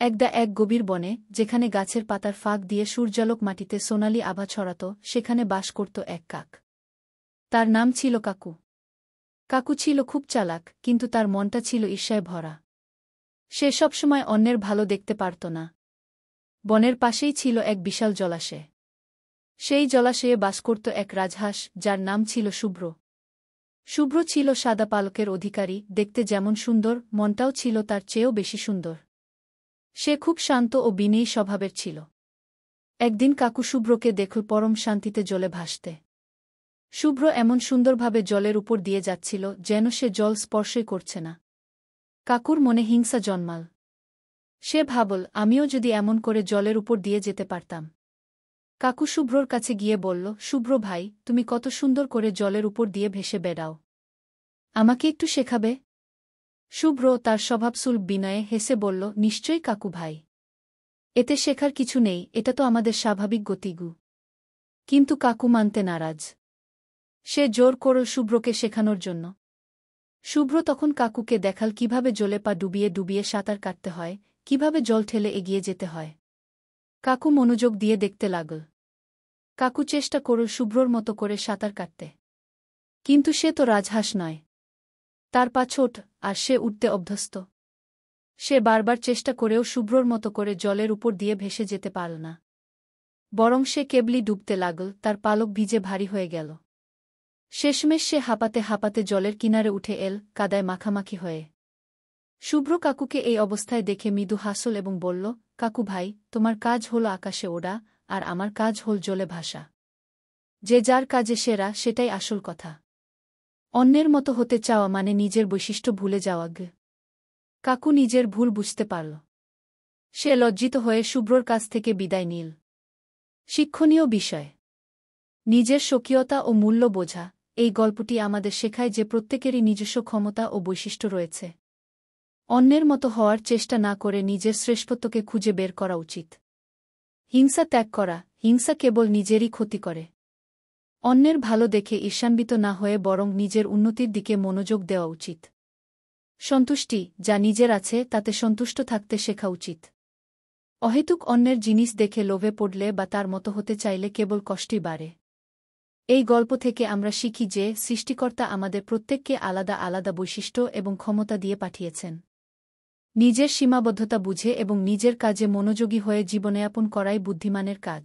একদা এক গভীর বনে, যেখানে গাছের পাতার ফাঁক দিয়ে সূর্যালোক মাটিতে সোনালি আভা ছড়াত, সেখানে বাস করত এক কাক। তার নাম ছিল কাকু। কাকু ছিল খুব চালাক, কিন্তু তার মনটা ছিল ঈর্ষায় ভরা। সে সবসময় অন্যের ভালো দেখতে পারত না। বনের পাশেই ছিল এক বিশাল জলাশয়। সেই জলাশয়ে বাস করত এক রাজহাঁস, যার নাম ছিল শুভ্র। শুভ্র ছিল সাদা পালকের অধিকারী, দেখতে যেমন সুন্দর, মনটাও ছিল তার চেয়েও বেশি সুন্দর। সে খুব শান্ত ও বিনয়ী স্বভাবের ছিল। একদিন কাকু শুভ্রকে দেখল পরম শান্তিতে জলে ভাসতে। শুভ্র এমন সুন্দরভাবে জলের উপর দিয়ে যাচ্ছিল যেন সে জল স্পর্শই করছে না। কাকুর মনে হিংসা জন্মাল। সে ভাবল, আমিও যদি এমন করে জলের উপর দিয়ে যেতে পারতাম। কাকু শুভ্রর কাছে গিয়ে বলল, শুভ্র ভাই, তুমি কত সুন্দর করে জলের উপর দিয়ে ভেসে বেড়াও। আমাকে একটু শেখাবে? শুভ্র তার স্বভাবসুলভ বিনয়ে হেসে বলল, নিশ্চয়ই কাকু ভাই। এতে শেখার কিছু নেই, এটা তো আমাদের স্বাভাবিক গতিগু। কিন্তু কাকু মানতে নারাজ। সে জোর করল শুভ্রকে শেখানোর জন্য। শুভ্র তখন কাকুকে দেখাল কিভাবে জলে পা ডুবিয়ে ডুবিয়ে সাঁতার কাটতে হয়, কিভাবে জল ঠেলে এগিয়ে যেতে হয়। কাকু মনোযোগ দিয়ে দেখতে লাগল। কাকু চেষ্টা করল শুভ্রর মতো করে সাঁতার কাটতে। কিন্তু সে তো রাজহাঁস নয়। তার পা ছোট, আর সে উঠতে অভ্যস্ত। সে বারবার চেষ্টা করেও শুভ্রর মতো করে জলের উপর দিয়ে ভেসে যেতে পারল না। বরং সে কেবলই ডুবতে লাগল, তার পালক ভিজে ভারী হয়ে গেল। শেষমেশ সে হাঁপাতে হাঁপাতে জলের কিনারে উঠে এল, কাদায় মাখামাখি হয়ে। শুভ্র কাকুকে এই অবস্থায় দেখে মৃদু হাসল এবং বলল, কাকু ভাই, তোমার কাজ হল আকাশে ওড়া, আর আমার কাজ হল জলে ভাসা। যে যার কাজে সেরা, সেটাই আসল কথা। অন্যের মতো হতে চাওয়া মানে নিজের বৈশিষ্ট্য ভুলে যাওয়া। কাকু নিজের ভুল বুঝতে পারল। সে লজ্জিত হয়ে শুভ্রর কাছ থেকে বিদায় নিল। শিক্ষণীয় বিষয়: নিজের স্বকীয়তা ও মূল্য বোঝা। এই গল্পটি আমাদের শেখায় যে প্রত্যেকেরই নিজস্ব ক্ষমতা ও বৈশিষ্ট্য রয়েছে। অন্যের মতো হওয়ার চেষ্টা না করে নিজের শ্রেষ্ঠত্বকে খুঁজে বের করা উচিত। হিংসা ত্যাগ করা। হিংসা কেবল নিজেরই ক্ষতি করে। অন্যের ভালো দেখে ঈর্ষান্বিত না হয়ে বরং নিজের উন্নতির দিকে মনোযোগ দেওয়া উচিত। সন্তুষ্টি, যা নিজের আছে তাতে সন্তুষ্ট থাকতে শেখা উচিত। অহেতুক অন্যের জিনিস দেখে লোভে পড়লে বা তার মতো হতে চাইলে কেবল কষ্টই বাড়ে। এই গল্প থেকে আমরা শিখি যে সৃষ্টিকর্তা আমাদের প্রত্যেককে আলাদা আলাদা বৈশিষ্ট্য এবং ক্ষমতা দিয়ে পাঠিয়েছেন। নিজের সীমাবদ্ধতা বুঝে এবং নিজের কাজে মনোযোগী হয়ে জীবনযাপন করাই বুদ্ধিমানের কাজ।